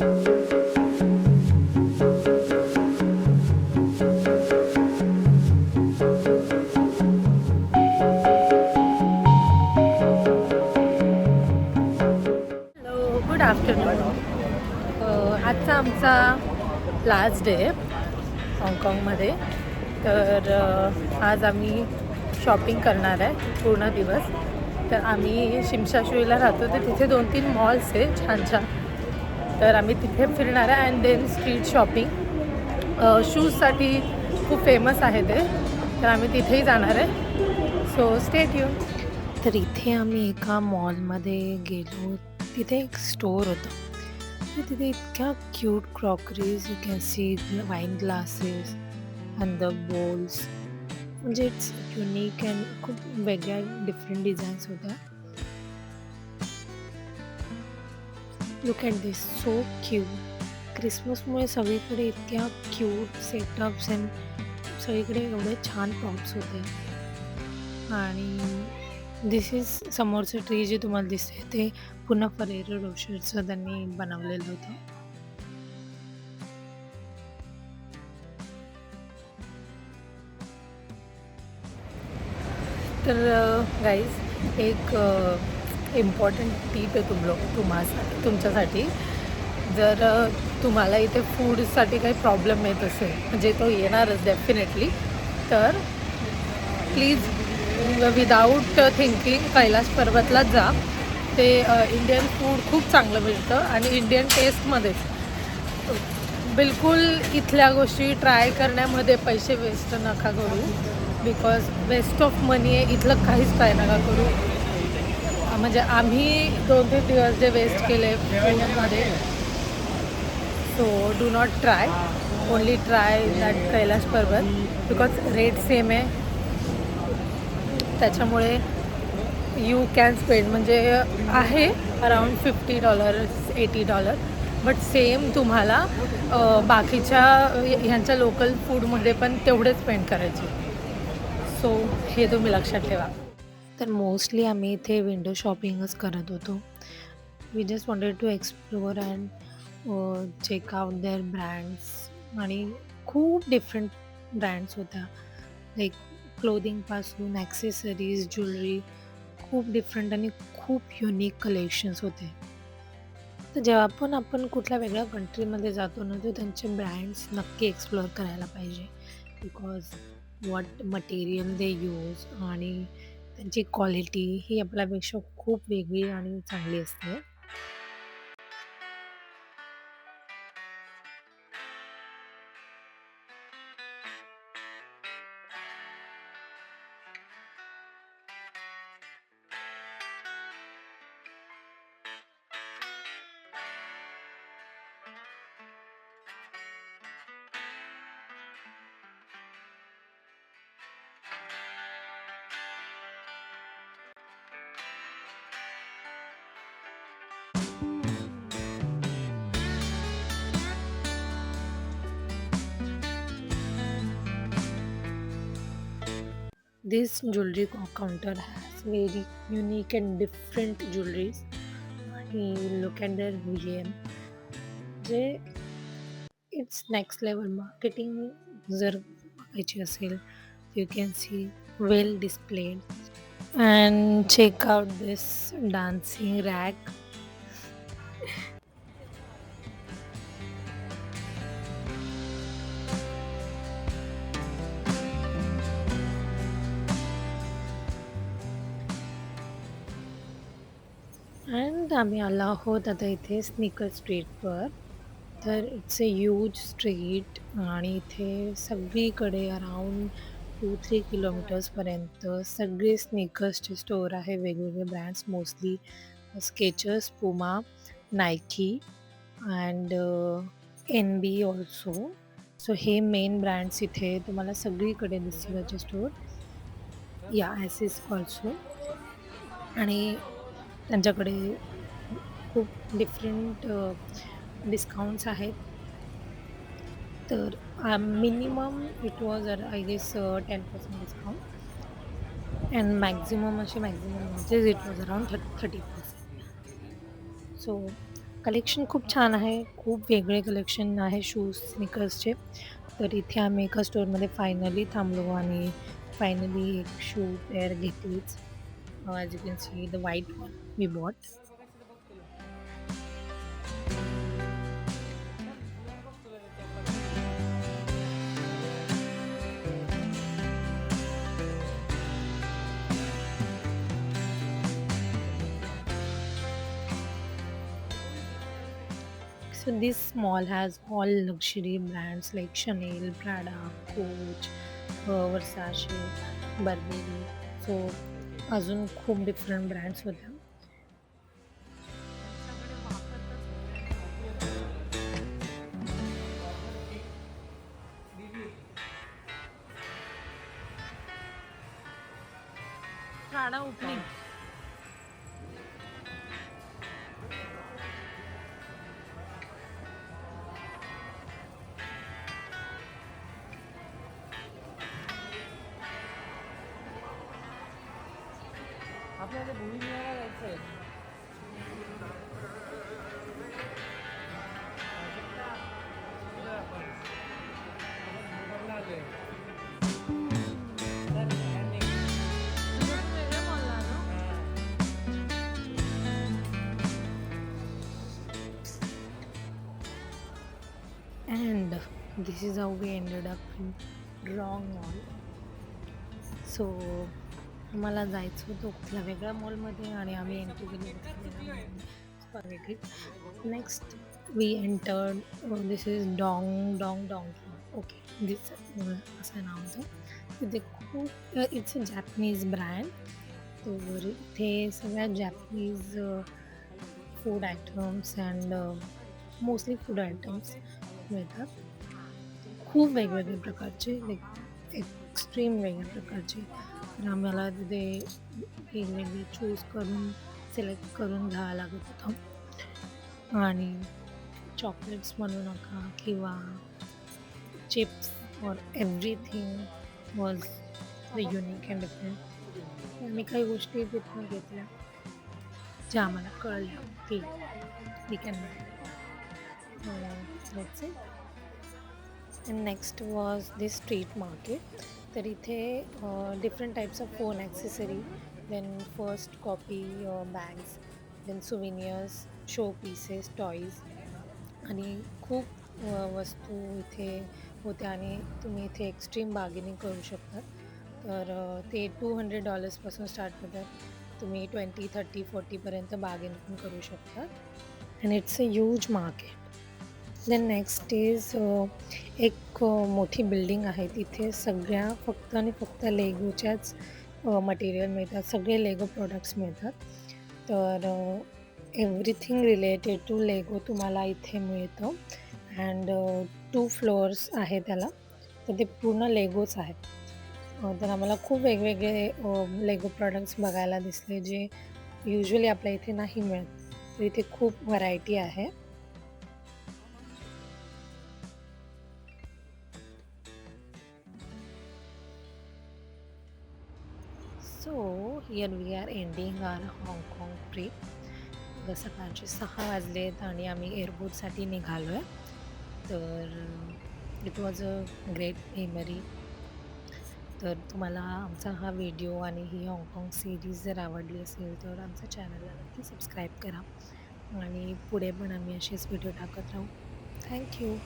Hello, good afternoon. आजचा आमचा last day हाँगकाँगमध्ये. तर आज आम्ही शॉपिंग करणार आहे पूर्ण दिवस. तर आम्ही शिमशाशुईला राहतो, तर तिथे 2-3 मॉल्स आहे छान छान. तर आम्ही तिथे फिरणार आहे अँड देन स्ट्रीट शॉपिंग. शूजसाठी खूप फेमस आहे ते, तर आम्ही तिथेही जाणार आहे. So stay tune. तर इथे आम्ही एका मॉलमध्ये गेलो. तिथे एक स्टोर होतं. तर तिथे इतक्या cute crockeries, you can see wine glasses and the bowls. म्हणजे इट्स युनिक अँड खूप वेगळ्या डिफरंट डिझाईन्स होत्या. Look at this, so cute. क्रिसमसमुळे सगळीकडे इतक्या क्यूट सेटअप्स अँड सगळीकडे एवढे छान प्रॉप्स होते. आणि दिस इज समोरचं ट्री जे तुम्हाला दिसते ते पुन्हा फरेरो रोशरचं त्यांनी बनवलेलं होतं. तर गाईज एक इम्पॉर्टंट टीप आहे तुमच्यासाठी. जर तुम्हाला इथे फूडसाठी काही प्रॉब्लेम येत असेल, म्हणजे तो येणारच डेफिनेटली, तर प्लीज विदाऊट थिंकिंग कैलास पर्वतलाच जा. ते इंडियन फूड खूप चांगलं मिळतं आणि इंडियन टेस्टमध्येच. बिलकुल इथल्या गोष्टी ट्राय करण्यामध्ये पैसे वेस्ट नका करू, बिकॉज वेस्ट ऑफ मनी आहे. इथलं काहीच ट्राय नका करू. म्हणजे आम्ही 2-3 दिवस जे वेस्ट केले फूडमध्ये. So do not try, only try that Kailash Parvat, because rate same आहे. त्याच्यामुळे यू कॅन स्पेंड, म्हणजे आहे अराउंड $50 $80, बट सेम तुम्हाला बाकीच्या ह्यांच्या लोकल फूडमध्ये पण तेवढेच स्पेंड करायचे. सो हे तुम्ही लक्षात ठेवा. तर मोस्टली आम्ही इथे विंडो शॉपिंगच करत होतो. We just wanted to explore and check out their brands. आणि खूप डिफरंट ब्रँड्स होत्या, लाईक क्लोदिंगपासून ॲक्सेसरीज, ज्वेलरी, खूप डिफरंट आणि खूप युनिक कलेक्शन्स होते. तर जेव्हा पण आपण कुठल्या वेगळ्या कंट्रीमध्ये जातो ना, तर त्यांचे ब्रँड्स नक्की एक्सप्लोअर करायला पाहिजे. Because what material they use आणि त्यांची क्वालिटी ही आपल्यापेक्षा खूप वेगळी आणि चांगली असते. This jewelry counter has very unique and different jewelries. And look at their VM. जे इट्स नेक्स्ट लेवल मार्केटिंग जर बघायची असेल, you can see well displayed. And check out this dancing rack. And आम्ही आलो आहोत आता इथे स्निकर स्ट्रीटवर. तर इट्स अ ह्यूज स्ट्रीट आणि इथे सगळीकडे अराउंड 2-3 किलोमीटर्सपर्यंत सगळे स्निकर्सचे स्टोर आहे. वेगवेगळे ब्रँड्स, मोस्टली स्केचर्स, पुमा, Nike and NB also. So हे मेन ब्रँड्स इथे तुम्हाला सगळीकडे दिसतील याचे स्टोर. या ॲसिस ऑल्सो. आणि त्यांच्याकडे खूप डिफरंट डिस्काउंट्स आहेत. तर minimum it was I guess 10% discount and maximum म्हणजेच it was around 30%. So collection खूप छान आहे. खूप वेगळे कलेक्शन आहे शूज, स्निकर्सचे. तर इथे आम्ही एका स्टोअरमध्ये फायनली थांबलो आणि फायनली एक शू पेअर घेतलीच. As you can see the white one we bought. So this mall has all luxury brands like Chanel, Prada, Coach, Versace, Burberry. So अजून खूप डिफरंट ब्रँड्स होत्या. Prada opening. आपल्याला भूमिगडाला जायचंय. And this is how we ended up in wrong mall. So आम्हाला जायचं होतं कुठल्या वेगळ्या मॉलमध्ये आणि आम्ही एंट्री केली वेगळी. Next we entered. This is Dong Dong Dong okay this असं नाव होतं. तिथे खूप इट्स अ जॅपनीज ब्रँड. तर इथे सगळ्या Japanese food items and mostly food items मिळतात. खूप वेगवेगळे प्रकारचे लाईक एक्स्ट्रीम वेगळ्या प्रकारचे. तर आम्हाला तिथे वेगवेगळे चूज करून सिलेक्ट करून घ्यावं लागत होतं. आणि चॉकलेट्स म्हणू नका किंवा चिप्स और everything was the unique and different. आम्ही काही गोष्टी तिथून घेतल्या ज्या आम्हाला कळल्या की we can let's eat. And next was the street market. तर इथे different types of phone accessory, then first copy bags, then souvenirs, show pieces, toys आणि खूप वस्तू इथे होत्या आणि तुम्ही इथे एक्स्ट्रीम बार्गेनिंग करू शकता. तर ते $200 स्टार्ट होतात. तुम्ही 20, 30, 40पर्यंत बार्गेन पण करू शकता. And it's a huge market. Then next is एक मोठी बिल्डिंग आहे. तिथे सगळ्या फक्त आणि फक्त लेगोच्याच मटेरियल मिळतात. सगळे लेगो प्रॉडक्ट्स मिळतात. तर एव्हरीथिंग रिलेटेड टू लेगो तुम्हाला इथे मिळतं. अँड 2 फ्लोअर्स आहे त्याला. तर ते पूर्ण लेगोच आहेत. तर आम्हाला खूप वेगवेगळे लेगो प्रॉडक्ट्स बघायला दिसले जे युजुअली आपल्या इथे नाही मिळत. तर इथे खूप व्हरायटी आहे. So here we are ending our हाँगकाँग ट्रिप. सकाळचे 6 वाजलेत आणि आम्ही एअरपोर्टसाठी निघालो आहे. तर it was a great memory. तर तुम्हाला आमचा हा व्हिडिओ आणि ही हाँगकाँग सिरीज जर आवडली असेल तर आमच्या चॅनलला नक्की सबस्क्राईब करा आणि पुढे पण आम्ही असेच व्हिडिओ टाकत राहू. थँक्यू.